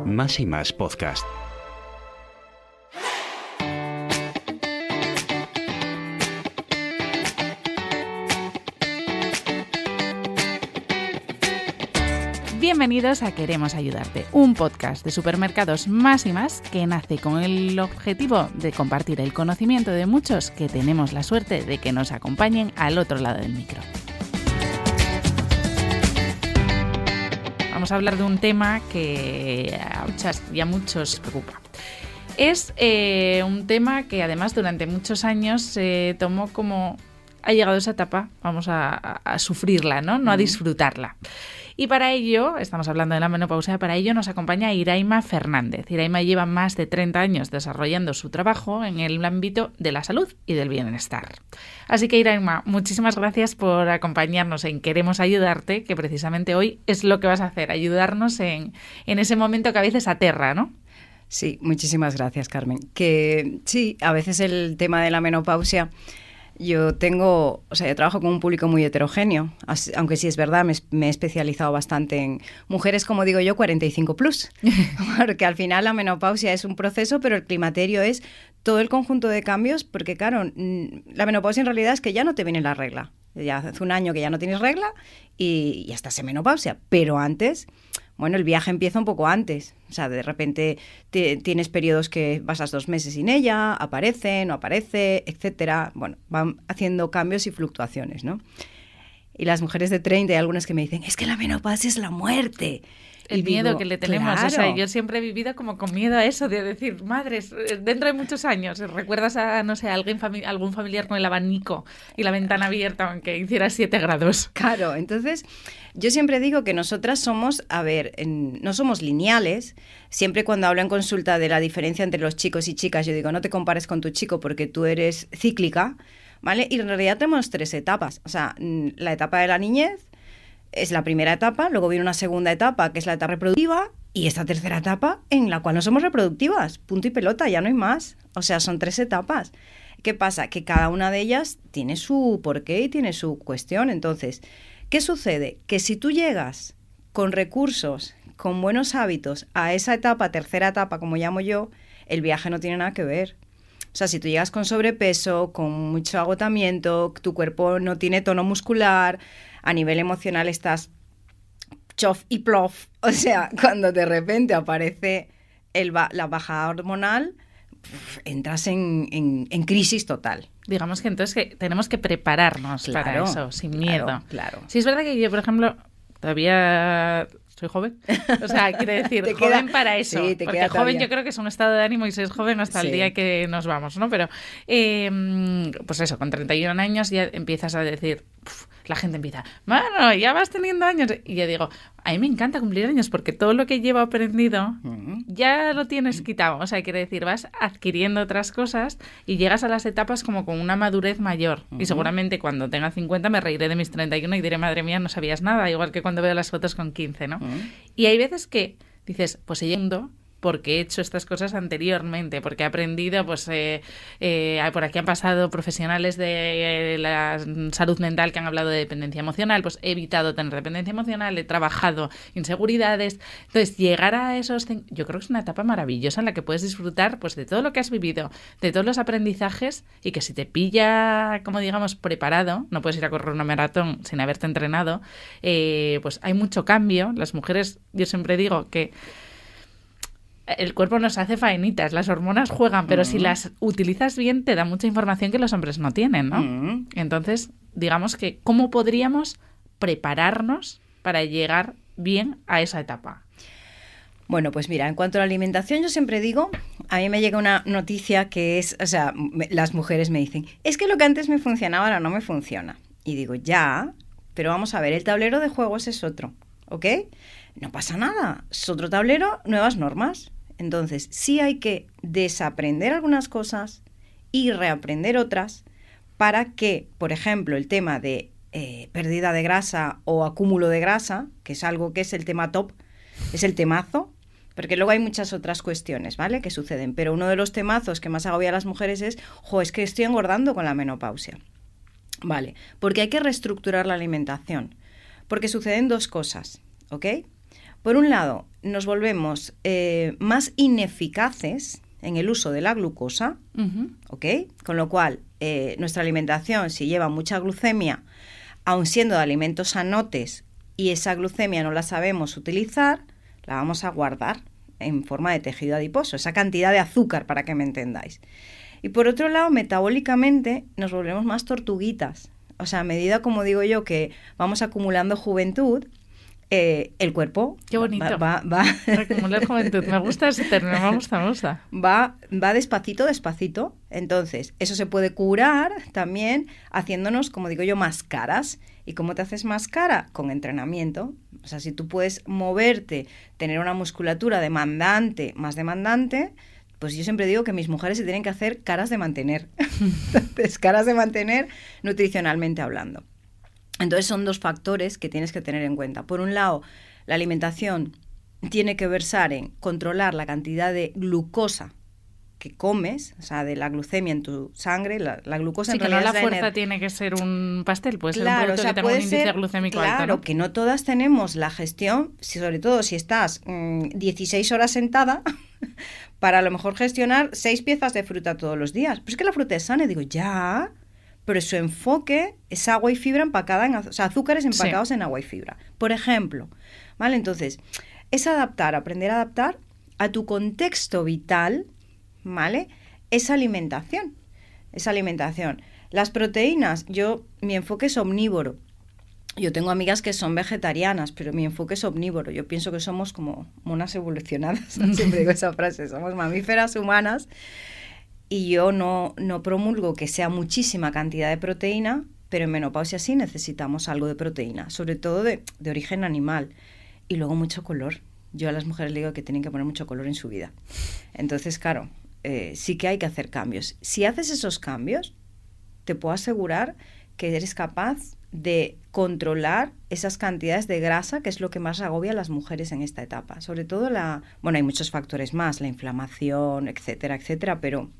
Más y Más Podcast. Bienvenidos a Queremos Ayudarte, un podcast de supermercados Más y Más que nace con el objetivo de compartir el conocimiento de muchos que tenemos la suerte de que nos acompañen al otro lado del micro. Vamos a hablar de un tema que a muchos preocupa. Es un tema que además durante muchos años se tomó como ha llegado esa etapa, vamos a sufrirla, ¿no? A disfrutarla. Y para ello, estamos hablando de la menopausia, para ello nos acompaña Iraima Fernández. Iraima lleva más de 30 años desarrollando su trabajo en el ámbito de la salud y del bienestar. Así que Iraima, muchísimas gracias por acompañarnos en Queremos Ayudarte, que precisamente hoy es lo que vas a hacer, ayudarnos en ese momento que a veces aterra, ¿no? Sí, muchísimas gracias, Carmen. Que sí, a veces el tema de la menopausia... Yo trabajo con un público muy heterogéneo, aunque sí es verdad, me he especializado bastante en mujeres, como digo yo, 45 plus, porque al final la menopausia es un proceso, pero el climaterio es todo el conjunto de cambios, porque claro, la menopausia en realidad es que ya no te viene la regla, ya hace un año que ya no tienes regla y ya estás en menopausia, pero antes... Bueno, el viaje empieza un poco antes, o sea, de repente tienes periodos que pasas 2 meses sin ella, aparece, no aparece, etcétera. Bueno, van haciendo cambios y fluctuaciones, ¿no? Y las mujeres de 30, hay algunas que me dicen, es que la menopausia es la muerte. El miedo que le tenemos, claro. O sea, yo siempre he vivido como con miedo a eso, de decir, madres, dentro de muchos años, ¿recuerdas a, no sé, algún familiar con el abanico y la ventana abierta aunque hiciera 7 grados? Claro, entonces yo siempre digo que nosotras somos, no somos lineales. Siempre cuando hablo en consulta de la diferencia entre los chicos y chicas, yo digo, no te compares con tu chico porque tú eres cíclica, ¿vale? Y en realidad tenemos 3 etapas, o sea, la etapa de la niñez, es la primera etapa, luego viene una segunda etapa que es la etapa reproductiva y esta tercera etapa en la cual no somos reproductivas, punto y pelota, ya no hay más. O sea, son 3 etapas. ¿Qué pasa? Que cada una de ellas tiene su porqué y tiene su cuestión. Entonces, ¿qué sucede? Que si tú llegas con recursos, con buenos hábitos a esa etapa, tercera etapa, como llamo yo, el viaje no tiene nada que ver. O sea, si tú llegas con sobrepeso, con mucho agotamiento, tu cuerpo no tiene tono muscular, a nivel emocional estás chof y plof. O sea, cuando de repente aparece la baja hormonal, entras en crisis total. Digamos que entonces que tenemos que prepararnos para eso, sin miedo. Claro. Sí, es verdad que yo, por ejemplo, todavía... ¿Soy joven? O sea, quiere decir, joven para eso. Sí, porque joven yo creo que es un estado de ánimo y se es joven hasta el día que nos vamos, ¿no? Pero, pues eso, con 31 años ya empiezas a decir... La gente empieza, bueno, ya vas teniendo años. Y yo digo, a mí me encanta cumplir años porque todo lo que llevo aprendido ya lo tienes quitado. O sea, quiere decir, vas adquiriendo otras cosas y llegas a las etapas como con una madurez mayor. Y seguramente cuando tenga 50 me reiré de mis 31 y diré, madre mía, no sabías nada. Igual que cuando veo las fotos con 15, ¿no? Y hay veces que dices, pues he llegado porque he hecho estas cosas anteriormente, porque he aprendido, pues por aquí han pasado profesionales de la salud mental que han hablado de dependencia emocional, pues he evitado tener dependencia emocional, he trabajado inseguridades. Entonces, llegar a esos... Yo creo que es una etapa maravillosa en la que puedes disfrutar pues de todo lo que has vivido, de todos los aprendizajes y que si te pilla, como digamos, preparado, no puedes ir a correr una maratón sin haberte entrenado, pues hay mucho cambio. Las mujeres, yo siempre digo que el cuerpo nos hace faenitas, las hormonas juegan, pero si las utilizas bien te da mucha información que los hombres no tienen, ¿no? Entonces, digamos que ¿cómo podríamos prepararnos para llegar bien a esa etapa? Bueno, pues mira, en cuanto a la alimentación, yo siempre digo, a mí me llega una noticia que es, o sea, las mujeres me dicen, es que lo que antes me funcionaba ahora no me funciona. Y digo, ya, pero vamos a ver, el tablero de juegos es otro, ¿ok? No pasa nada, es otro tablero, nuevas normas. Entonces, sí hay que desaprender algunas cosas y reaprender otras para que, por ejemplo, el tema de pérdida de grasa o acúmulo de grasa, que es algo que es el tema top, es el temazo, porque luego hay muchas otras cuestiones, ¿vale?, que suceden. Pero uno de los temazos que más agobia a las mujeres es, es que estoy engordando con la menopausia. Vale, porque hay que reestructurar la alimentación. Porque suceden 2 cosas, ¿ok? Por un lado, nos volvemos más ineficaces en el uso de la glucosa, ¿ok? Con lo cual, nuestra alimentación, si lleva mucha glucemia, aun siendo de alimentos sanotes, y esa glucemia no la sabemos utilizar, la vamos a guardar en forma de tejido adiposo, esa cantidad de azúcar, para que me entendáis. Y por otro lado, metabólicamente nos volvemos más tortuguitas. O sea, a medida, como digo yo, que vamos acumulando juventud, el cuerpo... Qué bonito. Va acumular juventud. Me gusta ese término, me gusta. Va despacito, despacito. Entonces, eso se puede curar también haciéndonos, como digo yo, más caras. ¿Y cómo te haces más cara? Con entrenamiento. O sea, si tú puedes moverte, tener una musculatura más demandante, pues yo siempre digo que mis mujeres se tienen que hacer caras de mantener. Entonces, caras de mantener nutricionalmente hablando. Entonces, son dos factores que tienes que tener en cuenta. Por un lado, la alimentación tiene que versar en controlar la cantidad de glucosa que comes, o sea, de la glucemia en tu sangre, la glucosa en realidad que no la fuerza tiene que ser un pastel, puede ser un producto que tenga un índice glucémico alto, ¿no? Claro, que no todas tenemos la gestión, sobre todo si estás 16 horas sentada, para a lo mejor gestionar 6 piezas de fruta todos los días. Pero es que la fruta es sana, y digo, ya, pero su enfoque es agua y fibra empacada o sea, azúcares empacados en agua y fibra, por ejemplo, ¿vale? Entonces, es aprender a adaptar a tu contexto vital, ¿vale? Esa alimentación. Las proteínas, mi enfoque es omnívoro. Yo tengo amigas que son vegetarianas, pero mi enfoque es omnívoro. Yo pienso que somos como monas evolucionadas. Siempre digo esa frase, somos mamíferas humanas. Y yo no promulgo que sea muchísima cantidad de proteína, pero en menopausia sí necesitamos algo de proteína, sobre todo de origen animal. Y luego mucho color. Yo a las mujeres les digo que tienen que poner mucho color en su vida. Entonces, claro, sí que hay que hacer cambios. Si haces esos cambios, te puedo asegurar que eres capaz de controlar esas cantidades de grasa, que es lo que más agobia a las mujeres en esta etapa. Sobre todo hay muchos factores más, la inflamación, etcétera, etcétera, pero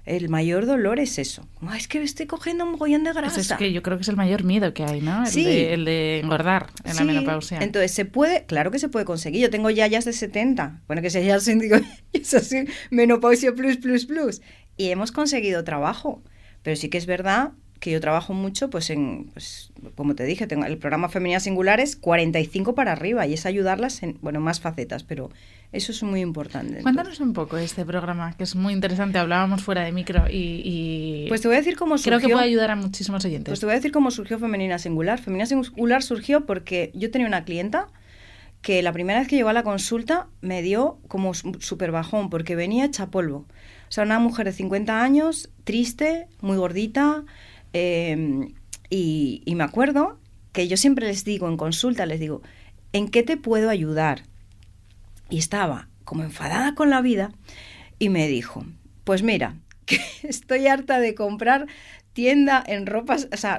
el mayor dolor es eso. Es que estoy cogiendo un mogollón de grasa. Pues es que yo creo que es el mayor miedo que hay, ¿no? El de engordar en la menopausia. Entonces, claro que se puede conseguir. Yo tengo yayas de 70. Bueno, que se ya digo, es así, menopausia plus. Y hemos conseguido trabajo. Pero sí que es verdad que yo trabajo mucho, pues como te dije, tengo el programa Femeninas Singulares 45 para arriba, y es ayudarlas en, más facetas, pero eso es muy importante. Cuéntanos un poco de este programa, que es muy interesante. Hablábamos fuera de micro y pues te voy a decir cómo surgió. Creo que puede ayudar a muchísimos oyentes. Pues te voy a decir cómo surgió Femenina Singular. Femenina Singular surgió porque yo tenía una clienta que la primera vez que llegó a la consulta me dio como súper bajón, porque venía hecha polvo. O sea, una mujer de 50 años, triste, muy gordita. Y me acuerdo que yo siempre les digo en consulta, ¿en qué te puedo ayudar? Y estaba como enfadada con la vida y me dijo, pues mira, que estoy harta de comprar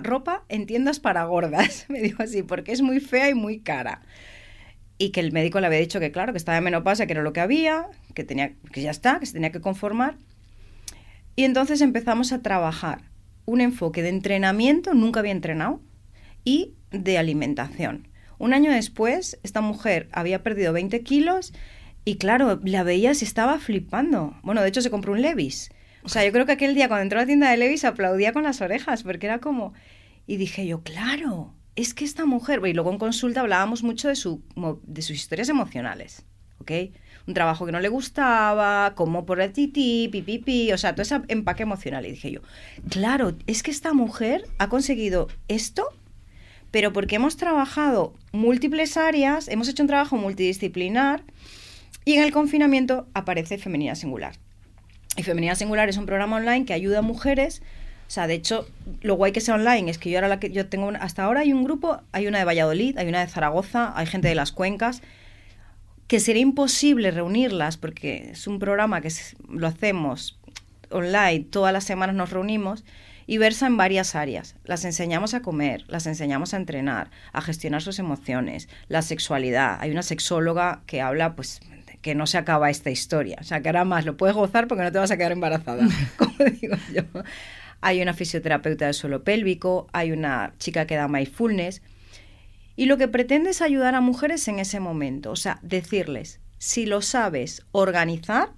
ropa en tiendas para gordas, me dijo así, porque es muy fea y muy cara. Y que el médico le había dicho que claro, que estaba en menopausia, que era lo que había, que ya está, que se tenía que conformar. Y entonces empezamos a trabajar un enfoque de entrenamiento, nunca había entrenado, y de alimentación. Un año después, esta mujer había perdido 20 kilos y claro, la veías y estaba flipando. Bueno, de hecho se compró un Levi's. O sea, yo creo que aquel día cuando entró a la tienda de Levi's aplaudía con las orejas, porque era como... Y dije yo, claro, es que esta mujer... Y luego en consulta hablábamos mucho de sus historias emocionales, ¿ok? Un trabajo que no le gustaba, como por el tití, pipipi, o sea, todo ese empaque emocional. Y dije yo, claro, es que esta mujer ha conseguido esto, pero porque hemos trabajado múltiples áreas, hemos hecho un trabajo multidisciplinar, y en el confinamiento aparece Femenina Singular. Y Femenina Singular es un programa online que ayuda a mujeres. O sea, de hecho, lo guay que sea online es que yo tengo, hasta ahora hay un grupo, hay una de Valladolid, hay una de Zaragoza, hay gente de las cuencas, que sería imposible reunirlas porque es un programa que lo hacemos online, todas las semanas nos reunimos y versa en varias áreas. Las enseñamos a comer, las enseñamos a entrenar, a gestionar sus emociones, la sexualidad. Hay una sexóloga que habla, pues, que no se acaba esta historia. O sea, que ahora más lo puedes gozar porque no te vas a quedar embarazada, como digo yo. Hay una fisioterapeuta del suelo pélvico, hay una chica que da mindfulness. Y lo que pretende es ayudar a mujeres en ese momento, o sea, decirles, si lo sabes organizar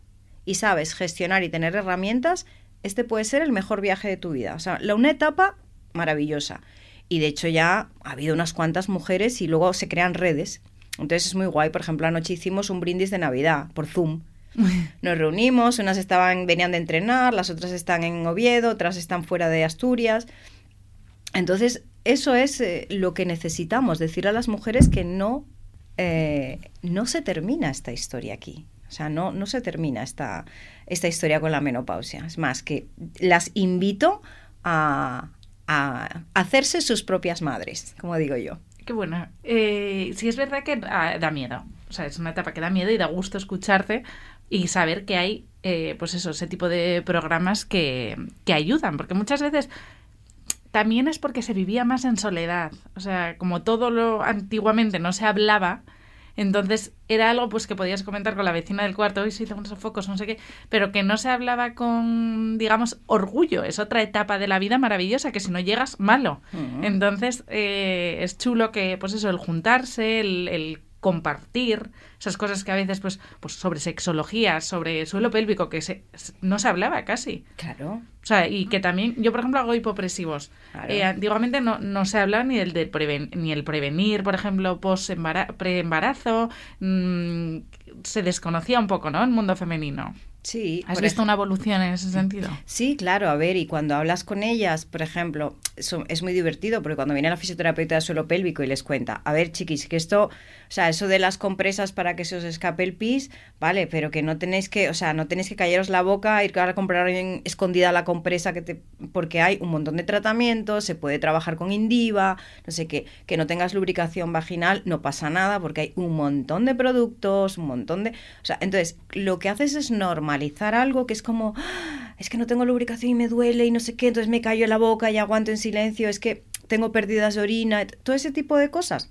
y sabes gestionar y tener herramientas, este puede ser el mejor viaje de tu vida. O sea, una etapa maravillosa. Y de hecho ya ha habido unas cuantas mujeres y luego se crean redes. Entonces es muy guay. Por ejemplo, anoche hicimos un brindis de Navidad por Zoom. Nos reunimos, unas venían de entrenar, las otras están en Oviedo, otras están fuera de Asturias. Entonces, eso es lo que necesitamos, decir a las mujeres que no se termina esta historia aquí. O sea, no se termina esta historia con la menopausia. Es más, que las invito a hacerse sus propias madres, como digo yo. Qué bueno. Sí es verdad que da miedo. O sea, es una etapa que da miedo y da gusto escucharte y saber que hay, pues eso, ese tipo de programas que ayudan. Porque muchas veces también es porque se vivía más en soledad. O sea, como todo lo antiguamente no se hablaba, entonces era algo pues que podías comentar con la vecina del cuarto, hoy sí tengo unos sofocos, no sé qué, pero que no se hablaba con, digamos, orgullo. Es otra etapa de la vida maravillosa que si no llegas, malo. Entonces es chulo que, pues eso, el juntarse, el compartir esas cosas que a veces, pues sobre sexología, sobre suelo pélvico, que no se hablaba casi. Claro. O sea, y que también, yo por ejemplo hago hipopresivos. Claro. Antiguamente no se hablaba ni el prevenir, por ejemplo, preembarazo. Se desconocía un poco, ¿no? El mundo femenino. Sí. ¿Has visto una evolución en ese sentido? Sí, claro. A ver, y cuando hablas con ellas, por ejemplo, es muy divertido porque cuando viene la fisioterapeuta de suelo pélvico y les cuenta, a ver, chiquis, que esto, o sea, eso de las compresas para que se os escape el pis, vale, pero que no tenéis que callaros la boca, ir a comprar escondida la compresa porque hay un montón de tratamientos, se puede trabajar con Indiva, no sé qué, que no tengas lubricación vaginal, no pasa nada porque hay un montón de productos, o sea, entonces, lo que haces es normalizar algo que es como, es que no tengo lubricación y me duele y no sé qué, entonces me callo en la boca y aguanto en silencio, es que tengo pérdidas de orina, todo ese tipo de cosas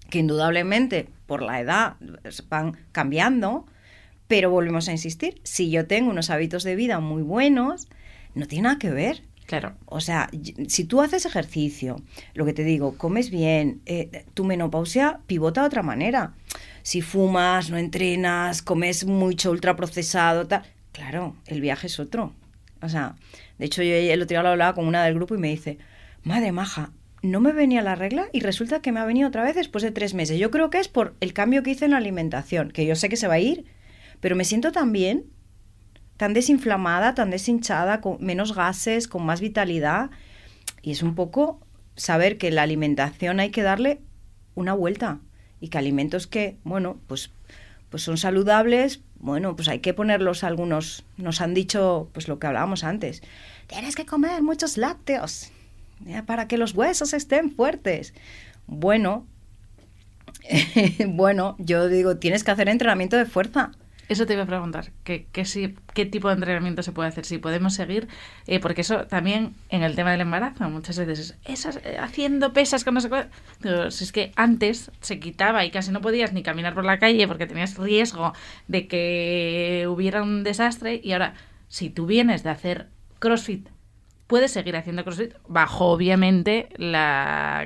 que indudablemente por la edad van cambiando, pero volvemos a insistir, si yo tengo unos hábitos de vida muy buenos, no tiene nada que ver. Claro. O sea, si tú haces ejercicio, lo que te digo, comes bien, tu menopausia pivota de otra manera. Si fumas, no entrenas, comes mucho ultraprocesado, tal, claro, el viaje es otro. O sea, de hecho yo el otro día lo hablaba con una del grupo y me dice, madre maja, no me venía la regla y resulta que me ha venido otra vez después de 3 meses. Yo creo que es por el cambio que hice en la alimentación, que yo sé que se va a ir, pero me siento tan bien, tan desinflamada, tan deshinchada, con menos gases, con más vitalidad. Y es un poco saber que la alimentación hay que darle una vuelta y que alimentos que, bueno, pues son saludables, bueno, pues hay que ponerlos algunos. Nos han dicho, pues lo que hablábamos antes, tienes que comer muchos lácteos para que los huesos estén fuertes. Bueno, yo digo, tienes que hacer entrenamiento de fuerza. Eso te iba a preguntar, ¿qué tipo de entrenamiento se puede hacer? Si podemos seguir, porque eso también en el tema del embarazo, muchas veces haciendo pesas con no sé cuál. Pero si es que antes se quitaba y casi no podías ni caminar por la calle porque tenías riesgo de que hubiera un desastre, y ahora, si tú vienes de hacer CrossFit, puedes seguir haciendo CrossFit bajo, obviamente, la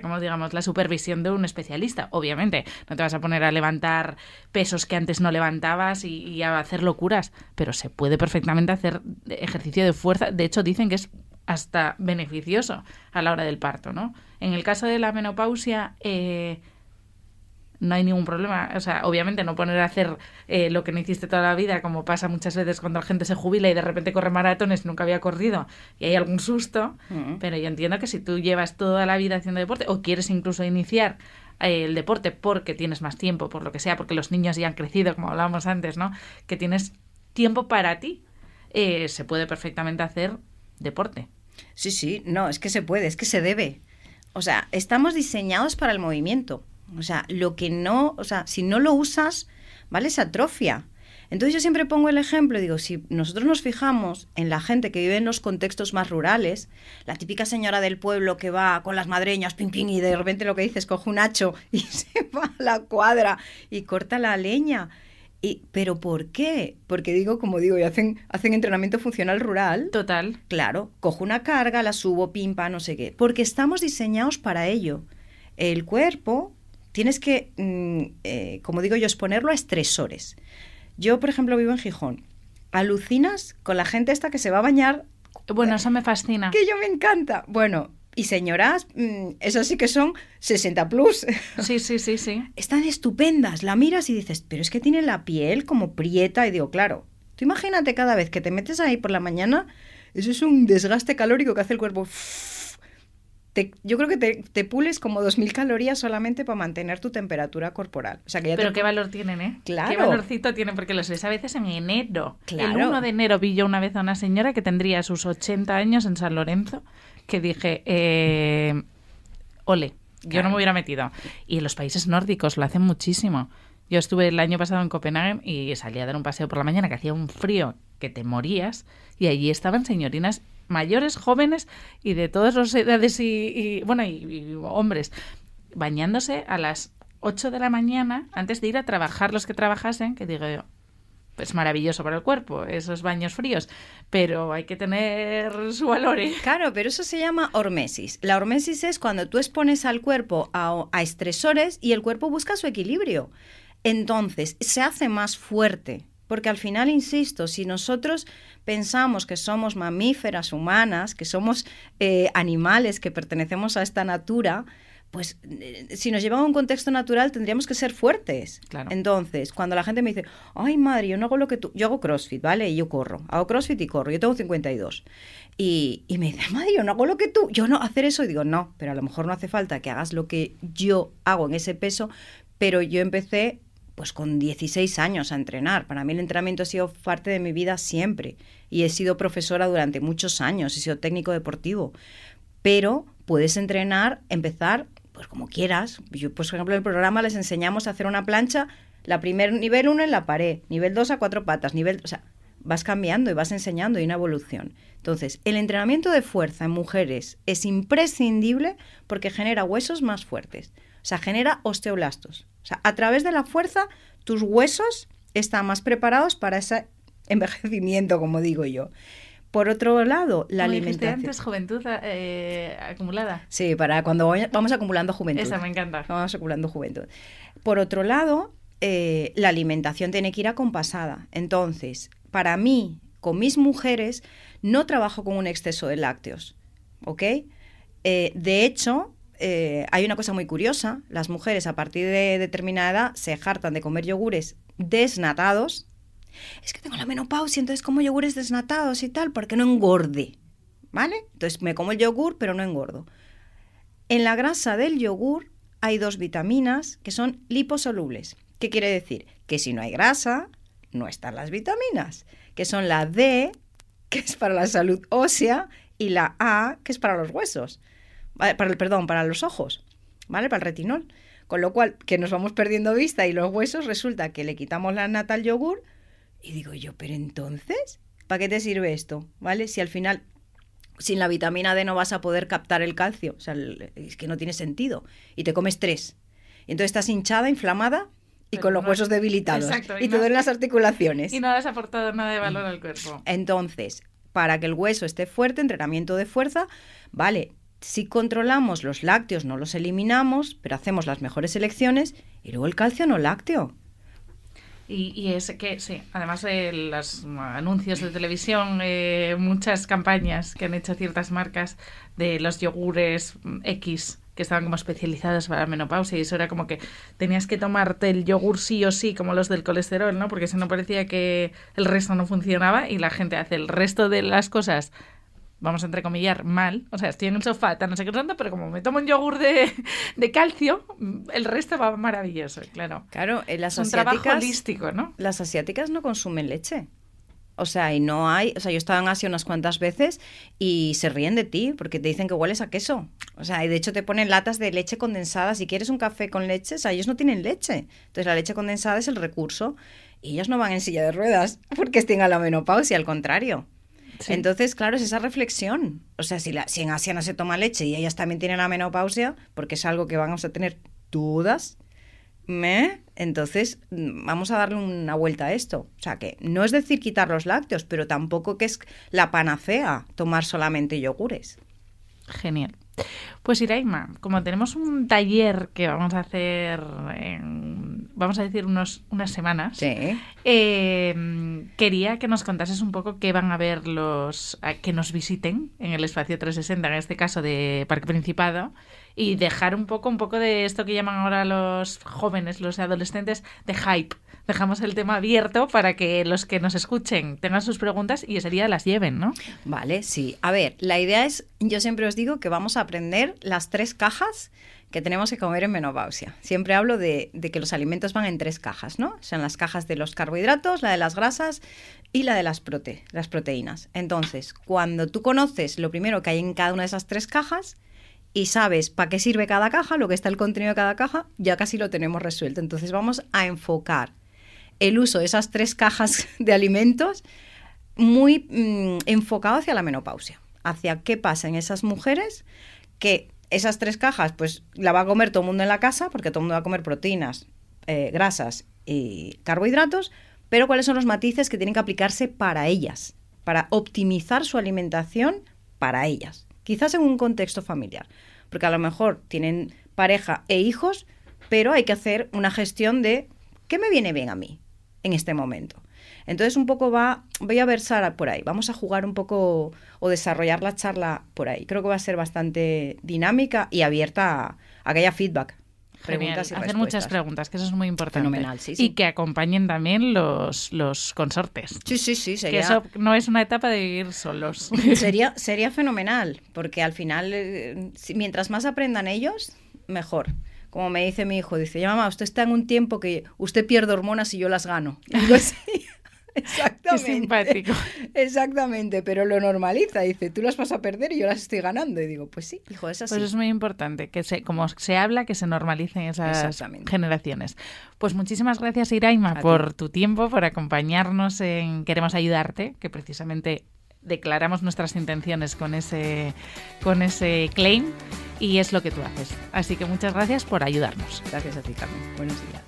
supervisión de un especialista. Obviamente, no te vas a poner a levantar pesos que antes no levantabas y a hacer locuras, pero se puede perfectamente hacer ejercicio de fuerza. De hecho, dicen que es hasta beneficioso a la hora del parto, ¿no? En el caso de la menopausia, no hay ningún problema. O sea, obviamente no poner a hacer lo que no hiciste toda la vida, como pasa muchas veces cuando la gente se jubila y de repente corre maratones y nunca había corrido y hay algún susto, pero yo entiendo que si tú llevas toda la vida haciendo deporte o quieres incluso iniciar el deporte porque tienes más tiempo, por lo que sea, porque los niños ya han crecido, como hablábamos antes, ¿no? Que tienes tiempo para ti, se puede perfectamente hacer deporte. Sí, no, es que se puede, es que se debe. O sea, estamos diseñados para el movimiento. O sea, si no lo usas, ¿vale? Se atrofia. Entonces yo siempre pongo el ejemplo, digo, si nosotros nos fijamos en la gente que vive en los contextos más rurales, la típica señora del pueblo que va con las madreñas, pim, pim, y de repente lo que dices, coge un hacho y se va a la cuadra y corta la leña. ¿Pero por qué? Porque y hacen entrenamiento funcional rural. Total. Claro, cojo una carga, la subo, pimpa, no sé qué. Porque estamos diseñados para ello. El cuerpo tienes que, como digo yo, exponerlo a estresores. Yo, por ejemplo, vivo en Gijón. Alucinas con la gente esta que se va a bañar. Bueno, eso me fascina. Que yo me encanta. Bueno, y señoras, esas sí que son 60 plus. Sí, sí, sí, sí. Están estupendas. La miras y dices, pero es que tiene la piel como prieta. Y digo, claro, tú imagínate cada vez que te metes ahí por la mañana, eso es un desgaste calórico que hace el cuerpo. Yo creo que te pules como 2.000 calorías solamente para mantener tu temperatura corporal. O sea, que ya pero qué valor tienen, ¿eh? Claro. Qué valorcito tienen, porque los ves a veces en enero. Claro. El 1 de enero vi yo una vez a una señora que tendría sus 80 años en San Lorenzo, que dije, ole, yo Claro. no me hubiera metido. Y en los países nórdicos lo hacen muchísimo. Yo estuve el año pasado en Copenhague y salí a dar un paseo por la mañana, que hacía un frío que te morías, y allí estaban señorinas mayores, jóvenes y de todas las edades y hombres bañándose a las 8 de la mañana antes de ir a trabajar los que trabajasen, que digo yo, pues maravilloso para el cuerpo, esos baños fríos, pero hay que tener su valor, ¿eh? Claro, pero eso se llama hormesis. La hormesis es cuando tú expones al cuerpo a estresores y el cuerpo busca su equilibrio. Entonces, se hace más fuerte. Porque al final, insisto, si nosotros pensamos que somos mamíferas humanas, que somos animales que pertenecemos a esta natura, pues si nos llevan a un contexto natural tendríamos que ser fuertes. Claro. Entonces, cuando la gente me dice, ay madre, yo no hago lo que tú, yo hago CrossFit, ¿vale? Y yo corro, hago CrossFit y corro, yo tengo 52. Y me dice, madre, yo no hago lo que tú, yo no hacer eso. Y digo, no, pero a lo mejor no hace falta que hagas lo que yo hago en ese peso, pero yo empecé pues con 16 años a entrenar. Para mí el entrenamiento ha sido parte de mi vida siempre y he sido profesora durante muchos años, he sido técnico deportivo, pero puedes entrenar, empezar pues como quieras. Yo, pues, por ejemplo, en el programa les enseñamos a hacer una plancha, la primer nivel 1 en la pared, nivel 2 a 4 patas, o sea, vas cambiando y vas enseñando, y una evolución. Entonces, el entrenamiento de fuerza en mujeres es imprescindible porque genera huesos más fuertes. O sea, genera osteoblastos. O sea, a través de la fuerza, tus huesos están más preparados para ese envejecimiento, como digo yo. Por otro lado, la alimentación. Antes, juventud acumulada. Sí, para cuando vamos acumulando juventud. Esa me encanta. Vamos acumulando juventud. Por otro lado, la alimentación tiene que ir acompasada. Entonces, para mí, con mis mujeres, no trabajo con un exceso de lácteos, ¿ok? De hecho, hay una cosa muy curiosa. Las mujeres a partir de determinada edad se hartan de comer yogures desnatados. Es que tengo la menopausia, entonces como yogures desnatados y tal, porque no engorde, ¿vale? Entonces me como el yogur, pero no engordo. En la grasa del yogur hay 2 vitaminas que son liposolubles. ¿Qué quiere decir? Que si no hay grasa, no están las vitaminas, que son la D, que es para la salud ósea, y la A, que es para los huesos. Para los ojos, ¿vale? Para el retinol. Con lo cual, que nos vamos perdiendo vista y los huesos, resulta que le quitamos la nata al yogur y digo yo, pero entonces, ¿para qué te sirve esto? ¿Vale? Si al final, sin la vitamina D no vas a poder captar el calcio, o sea, es que no tiene sentido. Y te comes 3. Y entonces estás hinchada, inflamada y con los huesos debilitados. Exacto, y te duelen las articulaciones. Y no has aportado nada de valor al cuerpo. Entonces, para que el hueso esté fuerte, entrenamiento de fuerza, vale. Si controlamos los lácteos, no los eliminamos, pero hacemos las mejores elecciones, y luego el calcio no lácteo. Y es que, sí, además de los anuncios de televisión, muchas campañas que han hecho ciertas marcas de los yogures X, que estaban como especializadas para la menopausia, y eso era como que tenías que tomarte el yogur sí o sí, como los del colesterol, ¿no? Porque si no parecía que el resto no funcionaba, y la gente hace el resto de las cosas, vamos a entrecomillar, mal. O sea, estoy en el sofá, no sé qué tanto, pero como me tomo un yogur de calcio, el resto va maravilloso, claro. Claro, las es un trabajo holístico, ¿no? Las asiáticas no consumen leche. O sea, y no hay... O sea, yo he estado en Asia unas cuantas veces y se ríen de ti porque te dicen que hueles a queso. O sea, y de hecho te ponen latas de leche condensada. Si quieres un café con leche, o sea, ellos no tienen leche. Entonces la leche condensada es el recurso y ellos no van en silla de ruedas porque estén a la menopausia, al contrario. Sí. Entonces, claro, es esa reflexión. O sea, si en Asia no se toma leche y ellas también tienen la menopausia, porque es algo que vamos a tener todas, entonces vamos a darle una vuelta a esto. O sea, que no es decir quitar los lácteos, pero tampoco que es la panacea tomar solamente yogures. Genial. Pues Iraima, como tenemos un taller que vamos a hacer vamos a decir unas semanas, Sí. Quería que nos contases un poco qué van a ver que nos visiten en el Espacio 360, en este caso de Parque Principado, y dejar un poco de esto que llaman ahora los jóvenes, los adolescentes, de hype. Dejamos el tema abierto para que los que nos escuchen tengan sus preguntas y ese día las lleven, ¿no? Vale, sí. A ver, la idea es, yo siempre os digo que vamos a aprender las 3 cajas que tenemos que comer en menopausia. Siempre hablo de que los alimentos van en 3 cajas, ¿no? Son las cajas de los carbohidratos, la de las grasas y la de las proteínas. Entonces, cuando tú conoces lo primero que hay en cada una de esas 3 cajas y sabes para qué sirve cada caja, lo que está el contenido de cada caja, ya casi lo tenemos resuelto. Entonces vamos a enfocar el uso de esas 3 cajas de alimentos muy enfocado hacia la menopausia, hacia qué pasa en esas mujeres que esas 3 cajas pues la va a comer todo el mundo en la casa, porque todo el mundo va a comer proteínas, grasas y carbohidratos, pero cuáles son los matices que tienen que aplicarse para ellas, para optimizar su alimentación para ellas, quizás en un contexto familiar, porque a lo mejor tienen pareja e hijos, pero hay que hacer una gestión de ¿qué me viene bien a mí en este momento? Entonces un poco voy a versar por ahí, vamos a jugar un poco o desarrollar la charla por ahí. Creo que va a ser bastante dinámica y abierta a que haya feedback. Genial. Preguntas y hacer respuestas. Muchas preguntas, que eso es muy importante. Fenomenal, sí. Y que acompañen también los consortes. Sí, sería... Que eso no es una etapa de vivir solos. Sería fenomenal, porque al final, mientras más aprendan ellos, mejor. Como me dice mi hijo, dice, ya mamá, usted está en un tiempo que usted pierde hormonas y yo las gano. Y digo, sí, exactamente. Qué simpático. Exactamente, pero lo normaliza. Dice, tú las vas a perder y yo las estoy ganando. Y digo, pues sí, hijo, es así. Pues es muy importante, que como se habla, que se normalicen esas generaciones. Pues muchísimas gracias, Iraima, por tu tiempo, por acompañarnos en Queremos Ayudarte, que precisamente declaramos nuestras intenciones con ese claim. Y es lo que tú haces. Así que muchas gracias por ayudarnos. Gracias a ti, Carmen. Buenos días.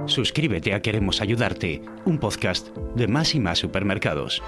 Suscríbete a Queremos Ayudarte, un podcast de Más y Más Supermercados.